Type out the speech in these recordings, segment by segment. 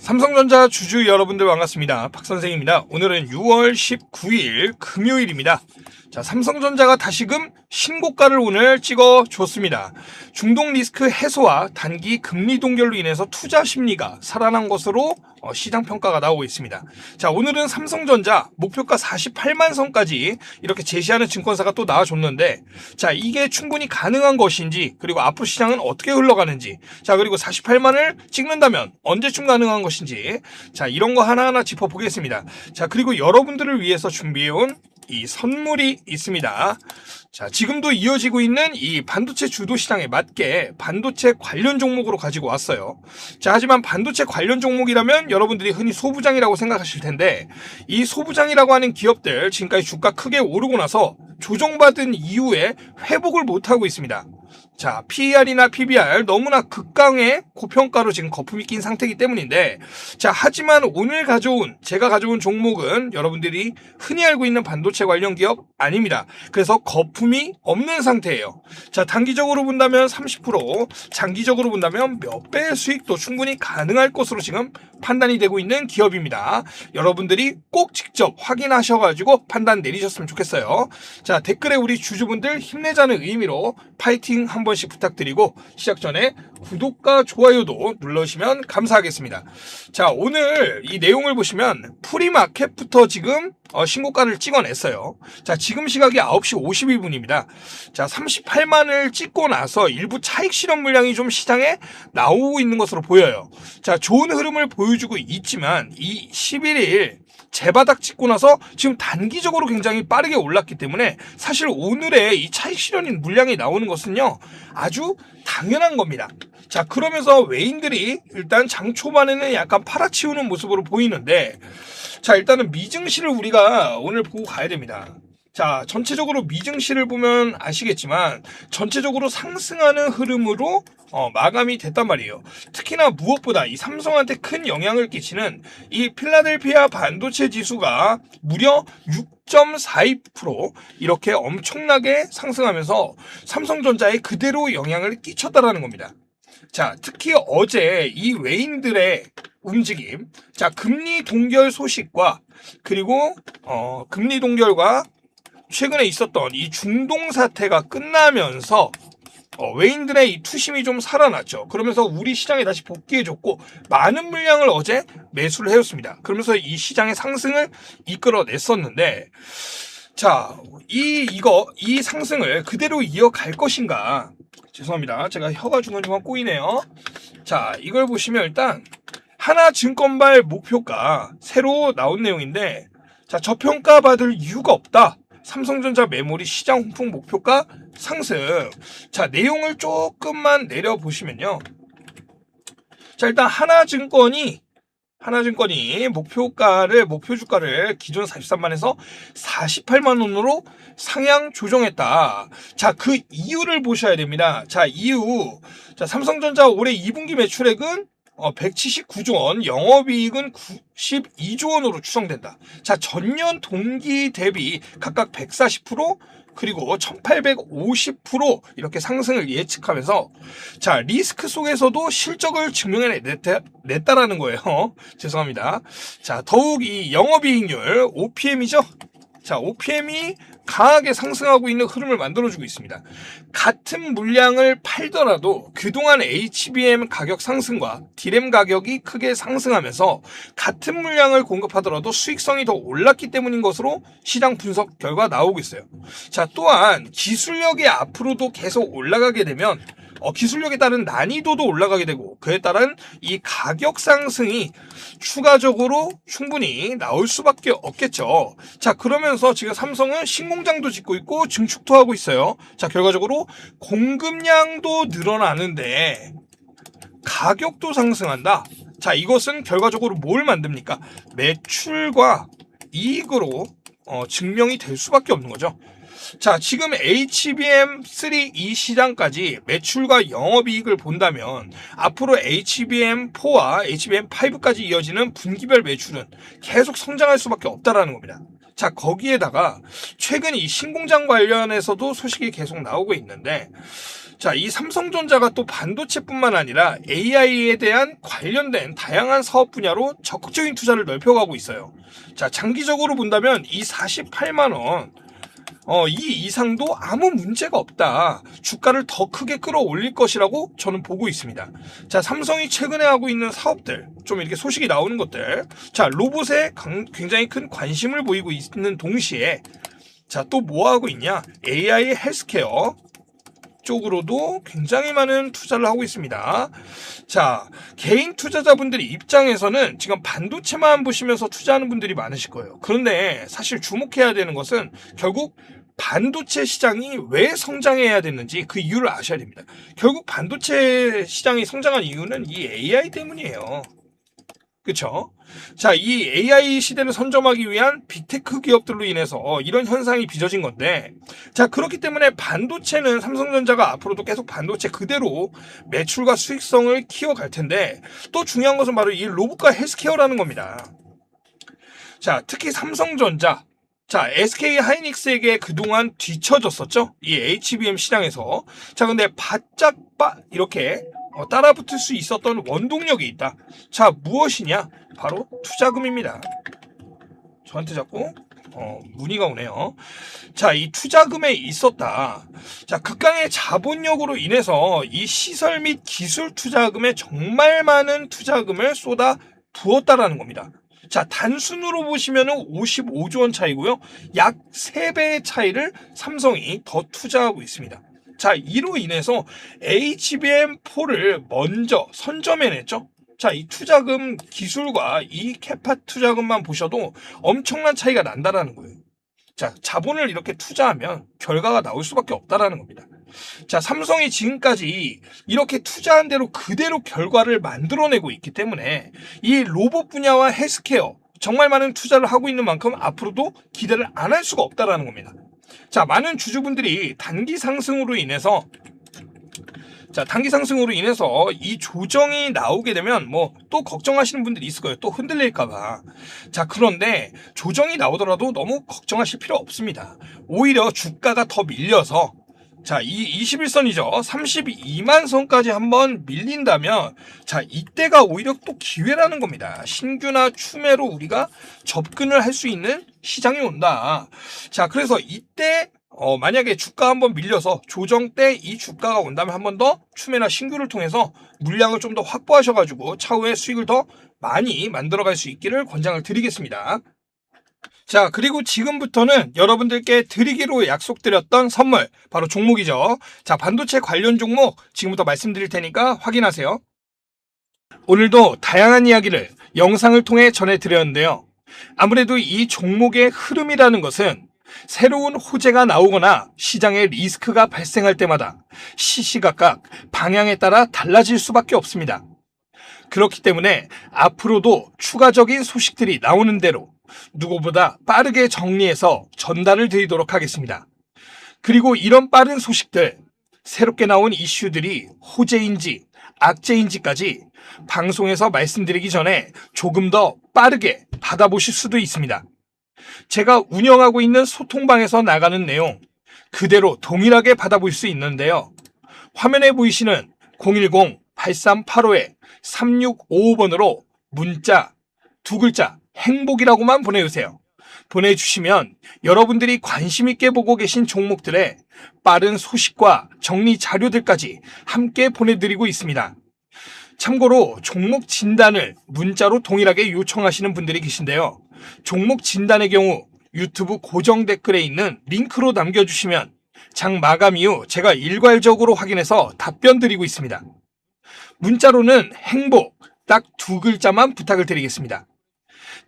삼성전자 주주 여러분들 반갑습니다. 박선생입니다. 오늘은 6월 19일 금요일입니다. 자, 삼성전자가 다시금 신고가를 오늘 찍어줬습니다. 중동 리스크 해소와 단기 금리 동결로 인해서 투자 심리가 살아난 것으로 시장 평가가 나오고 있습니다. 자, 오늘은 삼성전자 목표가 48만 선까지 이렇게 제시하는 증권사가 또 나와줬는데, 자, 이게 충분히 가능한 것인지, 그리고 앞으로 시장은 어떻게 흘러가는지, 자, 그리고 48만을 찍는다면 언제쯤 가능한 것인지, 자, 이런 거 하나하나 짚어보겠습니다. 자, 그리고 여러분들을 위해서 준비해온 이 선물이 있습니다. 자, 지금도 이어지고 있는 이 반도체 주도 시장에 맞게 반도체 관련 종목으로 가지고 왔어요. 자, 하지만 반도체 관련 종목이라면 여러분들이 흔히 소부장이라고 생각하실 텐데, 이 소부장이라고 하는 기업들 지금까지 주가 크게 오르고 나서 조정받은 이후에 회복을 못하고 있습니다. 자, PER이나 PBR 너무나 극강의 고평가로 지금 거품이 낀 상태이기 때문인데, 자, 하지만 오늘 제가 가져온 종목은 여러분들이 흔히 알고 있는 반도체 관련 기업 아닙니다. 그래서 거품이 없는 상태예요. 자, 단기적으로 본다면 30%, 장기적으로 본다면 몇 배의 수익도 충분히 가능할 것으로 지금 판단이 되고 있는 기업입니다. 여러분들이 꼭 직접 확인하셔가지고 판단 내리셨으면 좋겠어요. 자, 댓글에 우리 주주분들 힘내자는 의미로 파이팅 한 번씩 부탁드리고, 시작 전에 구독과 좋아요도 눌러주시면 감사하겠습니다. 자, 오늘 이 내용을 보시면 프리마켓부터 지금 신고가를 찍어냈어요. 자, 지금 시각이 9시 52분입니다. 자, 38만을 찍고 나서 일부 차익 실현 물량이 좀 시장에 나오고 있는 것으로 보여요. 자, 좋은 흐름을 보여주고 있지만 이 11일 재바닥 찍고 나서 지금 단기적으로 굉장히 빠르게 올랐기 때문에 사실 오늘의 이 차익 실현인 물량이 나오는 것은요, 아주 당연한 겁니다. 자, 그러면서 외인들이 일단 장 초반에는 약간 팔아치우는 모습으로 보이는데, 자, 일단은 미증시를 우리가 오늘 보고 가야 됩니다. 자, 전체적으로 미증시를 보면 아시겠지만 전체적으로 상승하는 흐름으로 마감이 됐단 말이에요. 특히나 무엇보다 이 삼성한테 큰 영향을 끼치는 이 필라델피아 반도체 지수가 무려 6.42% 이렇게 엄청나게 상승하면서 삼성전자에 그대로 영향을 끼쳤다라는 겁니다. 자, 특히 어제 이 외인들의 움직임, 자, 금리 동결 소식과 그리고 금리 동결과 최근에 있었던 이 중동 사태가 끝나면서 외인들의 이 투심이 좀 살아났죠. 그러면서 우리 시장에 다시 복귀해줬고 많은 물량을 어제 매수를 해줬습니다. 그러면서 이 시장의 상승을 이끌어냈었는데, 자, 이 상승을 그대로 이어갈 것인가? 죄송합니다. 제가 혀가 중간중간 꼬이네요. 자, 이걸 보시면 일단 하나증권발 목표가 새로 나온 내용인데, 자, 저평가 받을 이유가 없다. 삼성전자 메모리 시장 홍풍 목표가 상승. 자, 내용을 조금만 내려보시면요. 자, 일단 하나증권이 목표 주가를 기존 43만에서 48만 원으로 상향 조정했다. 자, 그 이유를 보셔야 됩니다. 자, 자, 삼성전자 올해 2분기 매출액은 179조 원, 영업이익은 92조 원으로 추정된다. 자, 전년 동기 대비 각각 140% 그리고 1850% 이렇게 상승을 예측하면서, 자, 리스크 속에서도 실적을 증명해냈다라는 거예요. 죄송합니다. 자, 더욱 이 영업이익률 OPM이죠. 자, OPM이 강하게 상승하고 있는 흐름을 만들어주고 있습니다. 같은 물량을 팔더라도 그동안 HBM 가격 상승과 디램 가격이 크게 상승하면서 같은 물량을 공급하더라도 수익성이 더 올랐기 때문인 것으로 시장 분석 결과 나오고 있어요. 자, 또한 기술력이 앞으로도 계속 올라가게 되면 기술력에 따른 난이도도 올라가게 되고, 그에 따른 이 가격 상승이 추가적으로 충분히 나올 수밖에 없겠죠. 자, 그러면서 지금 삼성은 신공장도 짓고 있고 증축도 하고 있어요. 자, 결과적으로 공급량도 늘어나는데 가격도 상승한다. 자, 이것은 결과적으로 뭘 만듭니까? 매출과 이익으로 증명이 될 수밖에 없는 거죠. 자, 지금 HBM3 이 시장까지 매출과 영업이익을 본다면 앞으로 HBM4와 HBM5까지 이어지는 분기별 매출은 계속 성장할 수밖에 없다라는 겁니다. 자, 거기에다가 최근 이 신공장 관련해서도 소식이 계속 나오고 있는데, 자, 이 삼성전자가 또 반도체뿐만 아니라 AI에 대한 관련된 다양한 사업 분야로 적극적인 투자를 넓혀가고 있어요. 자, 장기적으로 본다면 이 48만 원, 이 이상도 아무 문제가 없다. 주가를 더 크게 끌어올릴 것이라고 저는 보고 있습니다. 자, 삼성이 최근에 하고 있는 사업들, 좀 이렇게 소식이 나오는 것들. 자, 로봇에 굉장히 큰 관심을 보이고 있는 동시에, 자, 또 뭐 하고 있냐? AI 헬스케어 쪽으로도 굉장히 많은 투자를 하고 있습니다. 자, 개인 투자자분들이 입장에서는 지금 반도체만 보시면서 투자하는 분들이 많으실 거예요. 그런데 사실 주목해야 되는 것은 결국 반도체 시장이 왜 성장해야 됐는지 그 이유를 아셔야 됩니다. 결국 반도체 시장이 성장한 이유는 이 AI 때문이에요. 그쵸? 자, 이 AI 시대를 선점하기 위한 빅테크 기업들로 인해서 이런 현상이 빚어진 건데, 자, 그렇기 때문에 반도체는 삼성전자가 앞으로도 계속 반도체 그대로 매출과 수익성을 키워갈 텐데, 또 중요한 것은 바로 이 로봇과 헬스케어라는 겁니다. 자, 특히 삼성전자, 자, SK 하이닉스에게 그동안 뒤처졌었죠? 이 HBM 시장에서. 자, 근데 바짝 이렇게 따라붙을 수 있었던 원동력이 있다. 자, 무엇이냐? 바로 투자금입니다. 저한테 자꾸 문의가 오네요. 자, 이 투자금에 있었다. 자, 극강의 자본력으로 인해서 이 시설 및 기술 투자금에 정말 많은 투자금을 쏟아 부었다라는 겁니다. 자, 단순으로 보시면은 55조 원 차이고요. 약 3배의 차이를 삼성이 더 투자하고 있습니다. 자, 이로 인해서 HBM4를 먼저 선점해냈죠. 자, 이 투자금 기술과 이 캐파 투자금만 보셔도 엄청난 차이가 난다라는 거예요. 자, 자본을 이렇게 투자하면 결과가 나올 수밖에 없다라는 겁니다. 자, 삼성이 지금까지 이렇게 투자한 대로 그대로 결과를 만들어내고 있기 때문에 이 로봇 분야와 헬스케어 정말 많은 투자를 하고 있는 만큼 앞으로도 기대를 안 할 수가 없다라는 겁니다. 자, 많은 주주분들이 단기 상승으로 인해서 이 조정이 나오게 되면 뭐 또 걱정하시는 분들이 있을 거예요. 또 흔들릴까봐. 자, 그런데 조정이 나오더라도 너무 걱정하실 필요 없습니다. 오히려 주가가 더 밀려서, 자, 이 21선이죠. 32만 선까지 한번 밀린다면, 자, 이때가 오히려 또 기회라는 겁니다. 신규나 추매로 우리가 접근을 할 수 있는 시장이 온다. 자, 그래서 이때 만약에 주가 한번 밀려서 조정 때 이 주가가 온다면 한 번 더 추매나 신규를 통해서 물량을 좀 더 확보하셔가지고 차후에 수익을 더 많이 만들어갈 수 있기를 권장을 드리겠습니다. 자, 그리고 지금부터는 여러분들께 드리기로 약속드렸던 선물, 바로 종목이죠. 자, 반도체 관련 종목 지금부터 말씀드릴 테니까 확인하세요. 오늘도 다양한 이야기를 영상을 통해 전해드렸는데요. 아무래도 이 종목의 흐름이라는 것은 새로운 호재가 나오거나 시장에 리스크가 발생할 때마다 시시각각 방향에 따라 달라질 수밖에 없습니다. 그렇기 때문에 앞으로도 추가적인 소식들이 나오는 대로 누구보다 빠르게 정리해서 전달을 드리도록 하겠습니다. 그리고 이런 빠른 소식들, 새롭게 나온 이슈들이 호재인지 악재인지까지 방송에서 말씀드리기 전에 조금 더 빠르게 받아보실 수도 있습니다. 제가 운영하고 있는 소통방에서 나가는 내용 그대로 동일하게 받아볼 수 있는데요. 화면에 보이시는 010-8385-3655번으로 문자 2글자 행복이라고만 보내주세요. 보내주시면 여러분들이 관심 있게 보고 계신 종목들의 빠른 소식과 정리 자료들까지 함께 보내드리고 있습니다. 참고로 종목 진단을 문자로 동일하게 요청하시는 분들이 계신데요. 종목 진단의 경우 유튜브 고정 댓글에 있는 링크로 남겨주시면 장 마감 이후 제가 일괄적으로 확인해서 답변 드리고 있습니다. 문자로는 행복 딱 2글자만 부탁을 드리겠습니다.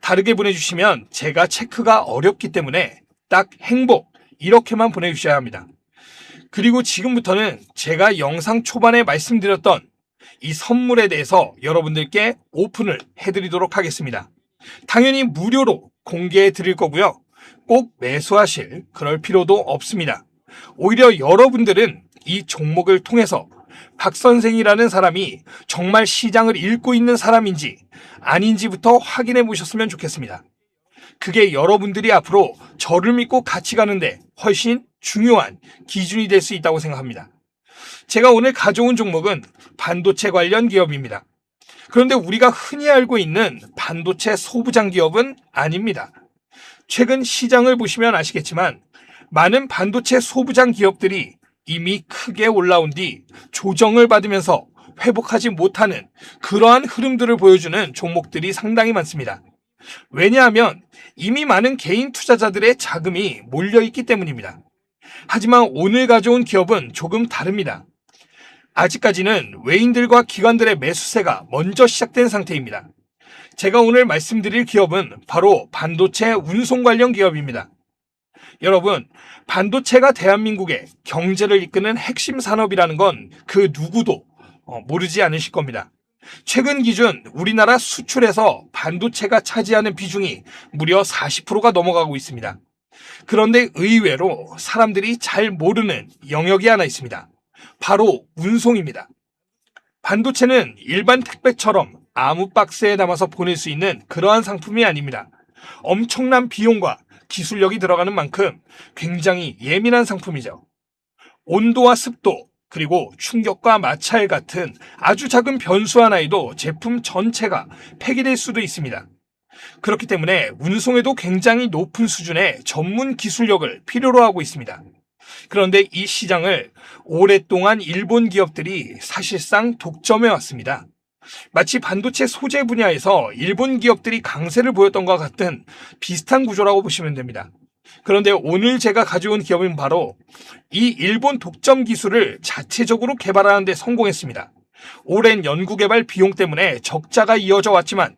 다르게 보내주시면 제가 체크가 어렵기 때문에 딱 행복 이렇게만 보내주셔야 합니다. 그리고 지금부터는 제가 영상 초반에 말씀드렸던 이 선물에 대해서 여러분들께 오픈을 해드리도록 하겠습니다. 당연히 무료로 공개해 드릴 거고요. 꼭 매수하실 그럴 필요도 없습니다. 오히려 여러분들은 이 종목을 통해서 박 선생이라는 사람이 정말 시장을 읽고 있는 사람인지 아닌지부터 확인해 보셨으면 좋겠습니다. 그게 여러분들이 앞으로 저를 믿고 같이 가는데 훨씬 중요한 기준이 될 수 있다고 생각합니다. 제가 오늘 가져온 종목은 반도체 관련 기업입니다. 그런데 우리가 흔히 알고 있는 반도체 소부장 기업은 아닙니다. 최근 시장을 보시면 아시겠지만 많은 반도체 소부장 기업들이 이미 크게 올라온 뒤 조정을 받으면서 회복하지 못하는 그러한 흐름들을 보여주는 종목들이 상당히 많습니다. 왜냐하면 이미 많은 개인 투자자들의 자금이 몰려있기 때문입니다. 하지만 오늘 가져온 기업은 조금 다릅니다. 아직까지는 외인들과 기관들의 매수세가 먼저 시작된 상태입니다. 제가 오늘 말씀드릴 기업은 바로 반도체 운송 관련 기업입니다. 여러분, 반도체가 대한민국의 경제를 이끄는 핵심 산업이라는 건 그 누구도 모르지 않으실 겁니다. 최근 기준 우리나라 수출에서 반도체가 차지하는 비중이 무려 40%가 넘어가고 있습니다. 그런데 의외로 사람들이 잘 모르는 영역이 하나 있습니다. 바로 운송입니다. 반도체는 일반 택배처럼 아무 박스에 담아서 보낼 수 있는 그러한 상품이 아닙니다. 엄청난 비용과 기술력이 들어가는 만큼 굉장히 예민한 상품이죠. 온도와 습도, 그리고 충격과 마찰 같은 아주 작은 변수 하나에도 제품 전체가 폐기될 수도 있습니다. 그렇기 때문에 운송에도 굉장히 높은 수준의 전문 기술력을 필요로 하고 있습니다. 그런데 이 시장을 오랫동안 일본 기업들이 사실상 독점해 왔습니다. 마치 반도체 소재 분야에서 일본 기업들이 강세를 보였던 것과 같은 비슷한 구조라고 보시면 됩니다. 그런데 오늘 제가 가져온 기업은 바로 이 일본 독점 기술을 자체적으로 개발하는 데 성공했습니다. 오랜 연구개발 비용 때문에 적자가 이어져 왔지만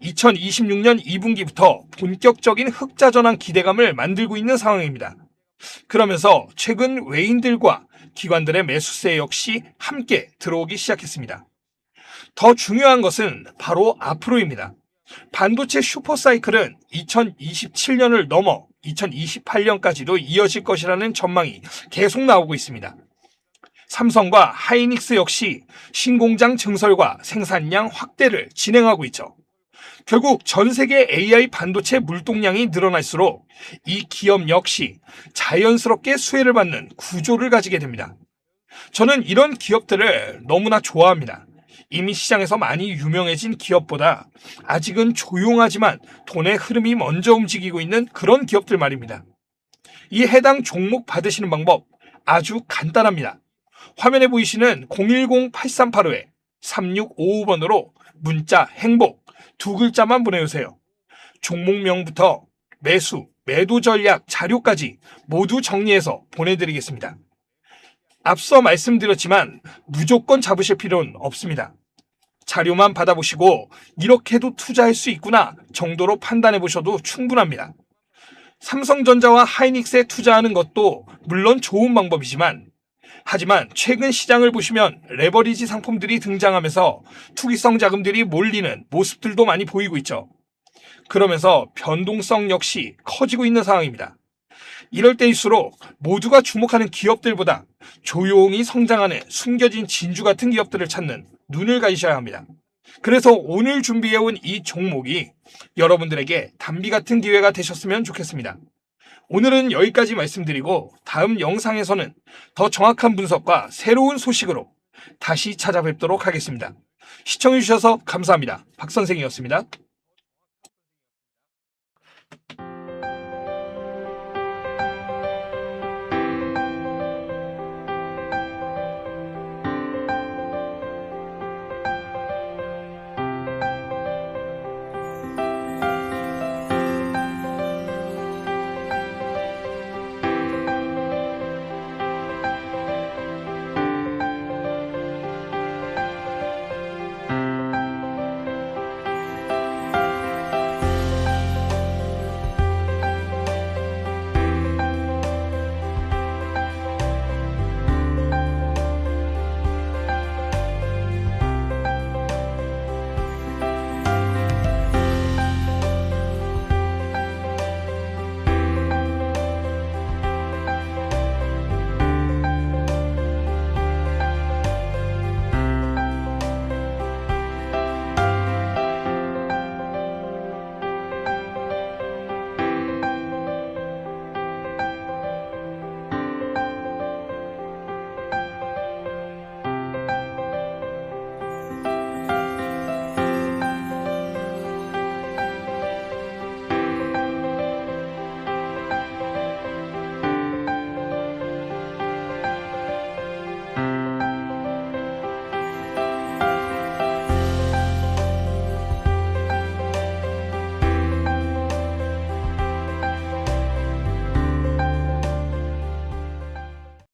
2026년 2분기부터 본격적인 흑자 전환 기대감을 만들고 있는 상황입니다. 그러면서 최근 외인들과 기관들의 매수세 역시 함께 들어오기 시작했습니다. 더 중요한 것은 바로 앞으로입니다. 반도체 슈퍼사이클은 2027년을 넘어 2028년까지도 이어질 것이라는 전망이 계속 나오고 있습니다. 삼성과 하이닉스 역시 신공장 증설과 생산량 확대를 진행하고 있죠. 결국 전 세계 AI 반도체 물동량이 늘어날수록 이 기업 역시 자연스럽게 수혜를 받는 구조를 가지게 됩니다. 저는 이런 기업들을 너무나 좋아합니다. 이미 시장에서 많이 유명해진 기업보다 아직은 조용하지만 돈의 흐름이 먼저 움직이고 있는 그런 기업들 말입니다. 이 해당 종목 받으시는 방법 아주 간단합니다. 화면에 보이시는 010-8385-3655번으로 문자 행복 두 글자만 보내주세요. 종목명부터 매수, 매도 전략, 자료까지 모두 정리해서 보내드리겠습니다. 앞서 말씀드렸지만 무조건 잡으실 필요는 없습니다. 자료만 받아보시고 이렇게도 투자할 수 있구나 정도로 판단해 보셔도 충분합니다. 삼성전자와 하이닉스에 투자하는 것도 물론 좋은 방법이지만 하지만 최근 시장을 보시면 레버리지 상품들이 등장하면서 투기성 자금들이 몰리는 모습들도 많이 보이고 있죠. 그러면서 변동성 역시 커지고 있는 상황입니다. 이럴 때일수록 모두가 주목하는 기업들보다 조용히 성장하는 숨겨진 진주 같은 기업들을 찾는 눈을 가지셔야 합니다. 그래서 오늘 준비해온 이 종목이 여러분들에게 단비 같은 기회가 되셨으면 좋겠습니다. 오늘은 여기까지 말씀드리고 다음 영상에서는 더 정확한 분석과 새로운 소식으로 다시 찾아뵙도록 하겠습니다. 시청해주셔서 감사합니다. 박 선생이었습니다.